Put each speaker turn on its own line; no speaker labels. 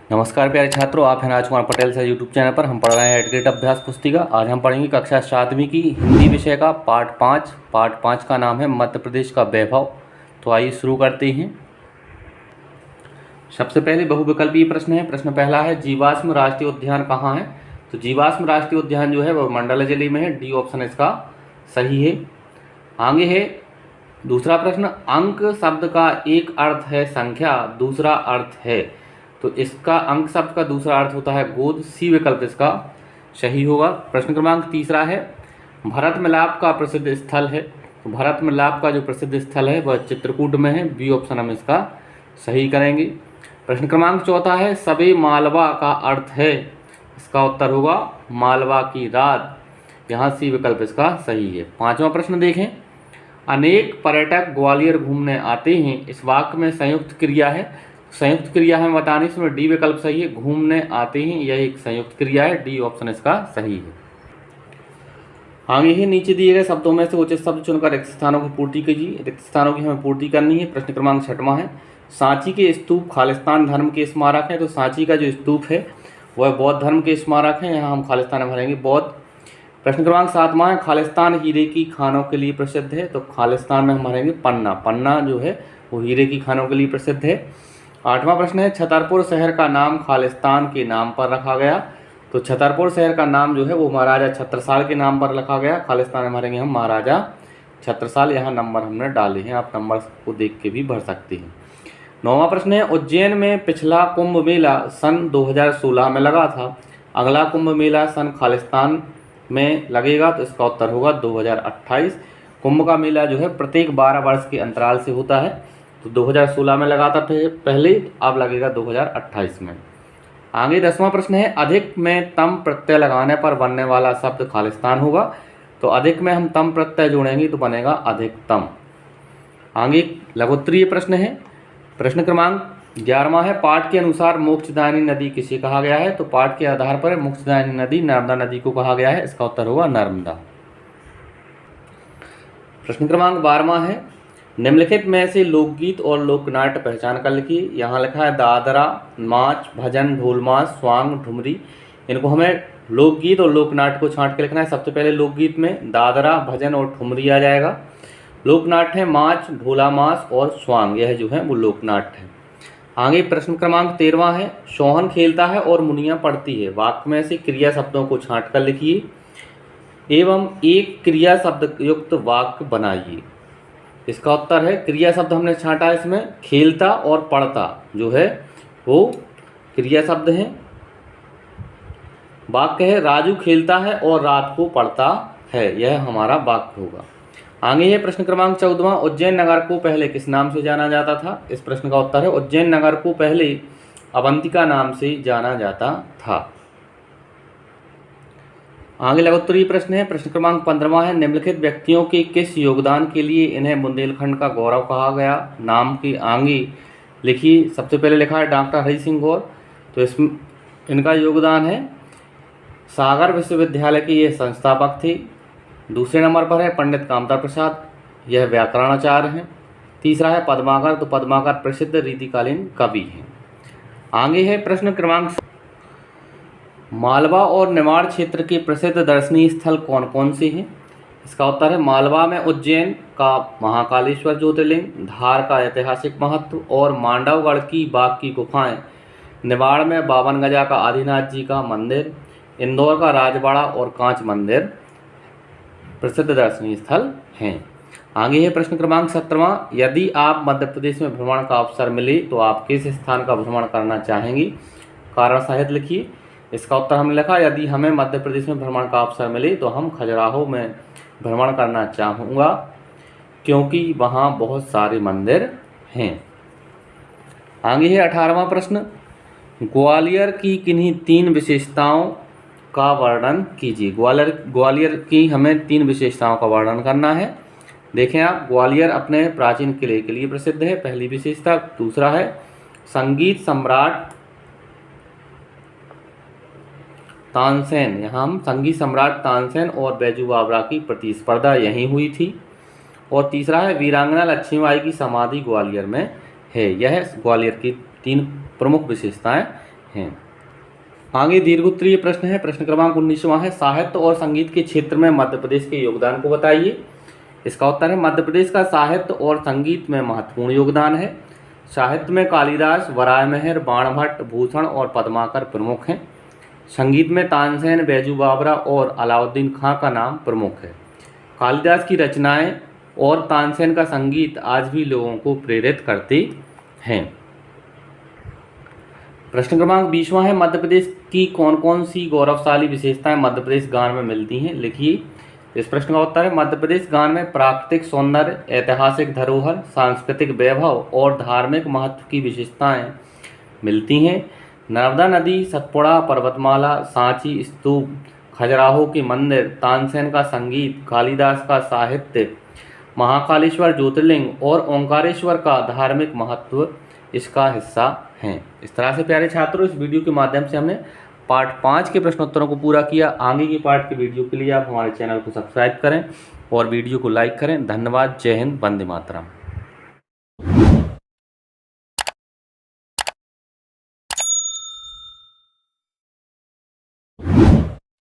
नमस्कार प्यारे छात्रों, आप हैं Rajkumar Patel sir YouTube channel पर। हम पढ़ रहे हैं एडग्रेड अभ्यास पुस्तिका। आज हम पढ़ेंगे कक्षा 7वीं की हिंदी विषय का पाठ 5। पाठ 5 का नाम है मध्य प्रदेश का वैभव। तो आइए शुरू करते हैं। सबसे पहले बहुविकल्पीय प्रश्न है। प्रश्न पहला है, जीवाश्म राष्ट्रीय उद्यान कहाँ है? तो जीवाश्म राष्ट्रीय उद्यान जो है वह मंडला जिले में है। डी ऑप्शन इसका सही है। आगे है दूसरा प्रश्न, अंक शब्द का एक अर्थ है संख्या, दूसरा अर्थ है। तो इसका अंक शब्द का दूसरा अर्थ होता है गोद। सी विकल्प इसका सही होगा। प्रश्न क्रमांक तीसरा है, भरत मिलाप का प्रसिद्ध स्थल है। तो भरत मिलाप का जो प्रसिद्ध स्थल है वह चित्रकूट में है। बी ऑप्शन हम इसका सही करेंगे। प्रश्न क्रमांक चौथा है, सबे मालवा का अर्थ है। इसका उत्तर होगा मालवा की रात। यहाँ सी विकल्प इसका सही है। पांचवा प्रश्न देखें, अनेक पर्यटक ग्वालियर घूमने आते हैं। इस वाक्य में संयुक्त क्रिया है। संयुक्त क्रिया हमें बतानी, इसमें डी विकल्प सही है। घूमने आते हैं यह एक संयुक्त क्रिया है। डी ऑप्शन इसका सही है। आगे ही नीचे दिए गए शब्दों में से उचित शब्द चुनकर रिक्त स्थानों की पूर्ति कीजिए। रिक्त स्थानों की हमें पूर्ति करनी है। प्रश्न क्रमांक 6वां है, सांची के स्तूप खालिस्तान धर्म के स्मारक हैं। तो सांची का जो स्तूप है वह बौद्ध धर्म के स्मारक है। यहाँ हम खालिस्तान में भरेंगे बौद्ध। प्रश्न क्रमांक 7वां है, खालिस्तान हीरे की खानों के लिए प्रसिद्ध है। तो खालिस्तान में हम भरेंगे पन्ना। पन्ना जो है वो हीरे की खानों के लिए प्रसिद्ध है। 8वां प्रश्न है, छतरपुर शहर का नाम खालिस्तान के नाम पर रखा गया। तो छतरपुर शहर का नाम जो है वो महाराजा छत्रसाल के नाम पर रखा गया। खालिस्तान में भरेंगे हम महाराजा छत्रसाल। यहाँ नंबर हमने डाले हैं, आप नंबर को देख के भी भर सकते हैं। 9वां प्रश्न है, उज्जैन में पिछला कुंभ मेला सन 2016 में लगा था। अगला कुंभ मेला सन खालिस्तान में लगेगा। तो इसका उत्तर होगा 2028। कुंभ का मेला जो है प्रत्येक 12 वर्ष के अंतराल से होता है। तो 2016 में लगा था पहले, अब लगेगा 2028 में। आगे 10वां प्रश्न है, अधिक में तम प्रत्यय लगाने पर बनने वाला शब्द खालिस्तान होगा। तो अधिक में हम तम प्रत्यय जोड़ेंगे तो बनेगा अधिकतम। आगे लघुत्तरीय प्रश्न है। प्रश्न क्रमांक 11वां है, पाठ के अनुसार मोक्षदायिनी नदी किसे कहा गया है? तो पाठ के आधार पर मोक्षदायिनी नदी नर्मदा नदी को कहा गया है। इसका उत्तर होगा नर्मदा। प्रश्न क्रमांक 12वां है, निम्नलिखित में से लोकगीत और लोकनाट्य पहचान कर लिखिए। यहाँ लिखा है दादरा, माच, भजन, ढोलमास, स्वांग, ठुमरी। इनको हमें लोकगीत और लोकनाट्य को छांट के लिखना है। सबसे पहले लोकगीत में दादरा, भजन और ठुमरी आ जाएगा। लोकनाट्य है माच, ढोलामास और स्वांग, यह जो है वो लोकनाट्य है। आगे प्रश्न क्रमांक 13वां है, सोहन खेलता है और मुनिया पढ़ती है। वाक्य में से क्रिया शब्दों को छांट कर लिखिए एवं एक क्रिया शब्द युक्त वाक्य बनाइए। इसका उत्तर है, क्रिया शब्द हमने छांटा है इसमें, खेलता और पढ़ता जो है वो क्रिया शब्द हैं। वाक्य है, राजू खेलता है और रात को पढ़ता है। यह हमारा वाक्य होगा। आगे है प्रश्न क्रमांक 14वां, उज्जैन नगर को पहले किस नाम से जाना जाता था? इस प्रश्न का उत्तर है, उज्जैन नगर को पहले अवंतिका नाम से जाना जाता था। आगे लघुत्तरीय प्रश्न है। प्रश्न क्रमांक 15वां है, निम्नलिखित व्यक्तियों के किस योगदान के लिए इन्हें बुंदेलखंड का गौरव कहा गया? नाम के आगे लिखिए। सबसे पहले लिखा है डॉक्टर हरि सिंह गौर। तो इसमें इनका योगदान है, सागर विश्वविद्यालय के ये संस्थापक थे। दूसरे नंबर पर है पंडित कामता प्रसाद, यह व्याकरणाचार्य हैं। तीसरा है पद्माकर। तो पद्माकर प्रसिद्ध रीतिकालीन कवि हैं। आगे है प्रश्न क्रमांक, मालवा और निमाड़ क्षेत्र के प्रसिद्ध दर्शनीय स्थल कौन कौन से हैं? इसका उत्तर है, मालवा में उज्जैन का महाकालेश्वर ज्योतिर्लिंग, धार का ऐतिहासिक महत्व और मांडवगढ़ की बाघ की गुफाएं। निमाड़ में 52 गजा का आदिनाथ जी का मंदिर, इंदौर का राजवाड़ा और कांच मंदिर प्रसिद्ध दर्शनीय स्थल हैं। आगे है प्रश्न क्रमांक 17वां, यदि आप मध्य प्रदेश में भ्रमण का अवसर मिले तो आप किस स्थान का भ्रमण करना चाहेंगी? कारण सहित लिखिए। इसका उत्तर हमने लिखा, यदि हमें मध्य प्रदेश में भ्रमण का अवसर मिले तो हम खजुराहो में भ्रमण करना चाहूँगा, क्योंकि वहाँ बहुत सारे मंदिर हैं। आगे है 18वां प्रश्न, ग्वालियर की किन्हीं 3 विशेषताओं का वर्णन कीजिए। ग्वालियर की हमें 3 विशेषताओं का वर्णन करना है। देखें आप, ग्वालियर अपने प्राचीन किले के लिए प्रसिद्ध है, पहली विशेषता। दूसरा है संगीत सम्राट तानसेन, यहाँ हम संगीत सम्राट तानसेन और बैजू बावरा की प्रतिस्पर्धा यहीं हुई थी। और तीसरा है वीरांगना लक्ष्मीबाई की समाधि ग्वालियर में है। यह ग्वालियर की 3 प्रमुख विशेषताएं हैं। आगे दीर्घ उत्तरीय प्रश्न है। प्रश्न क्रमांक 19वां है, साहित्य और संगीत के क्षेत्र में मध्य प्रदेश के योगदान को बताइए। इसका उत्तर है मध्य प्रदेश का साहित्य और संगीत में महत्वपूर्ण योगदान है। साहित्य में कालिदास, वराहमिहिर, बाणभट्ट, भूषण और पद्माकर प्रमुख हैं। संगीत में तानसेन, बैजू बावरा और अलाउद्दीन खां का नाम प्रमुख है। कालिदास की रचनाएं और तानसेन का संगीत आज भी लोगों को प्रेरित करते हैं। प्रश्न क्रमांक 20वां है, मध्य प्रदेश की कौन कौन सी गौरवशाली विशेषताएं मध्य प्रदेश गान में मिलती हैं, लिखिए। इस प्रश्न का उत्तर है मध्य प्रदेश गान में प्राकृतिक सौंदर्य, ऐतिहासिक धरोहर, सांस्कृतिक वैभव और धार्मिक महत्व की विशेषताएं मिलती हैं। नर्मदा नदी, सतपुड़ा पर्वतमाला, सांची स्तूप, खजुराहो के मंदिर, तानसेन का संगीत, कालिदास का साहित्य, महाकालेश्वर ज्योतिर्लिंग और ओंकारेश्वर का धार्मिक महत्व इसका हिस्सा हैं। इस तरह से प्यारे छात्रों, इस वीडियो के माध्यम से हमने पार्ट 5 के प्रश्नोत्तरों को पूरा किया। आगे के पार्ट के वीडियो के लिए आप हमारे चैनल को सब्सक्राइब करें और वीडियो को लाइक करें। धन्यवाद। जय हिंद। वंदे मातरम।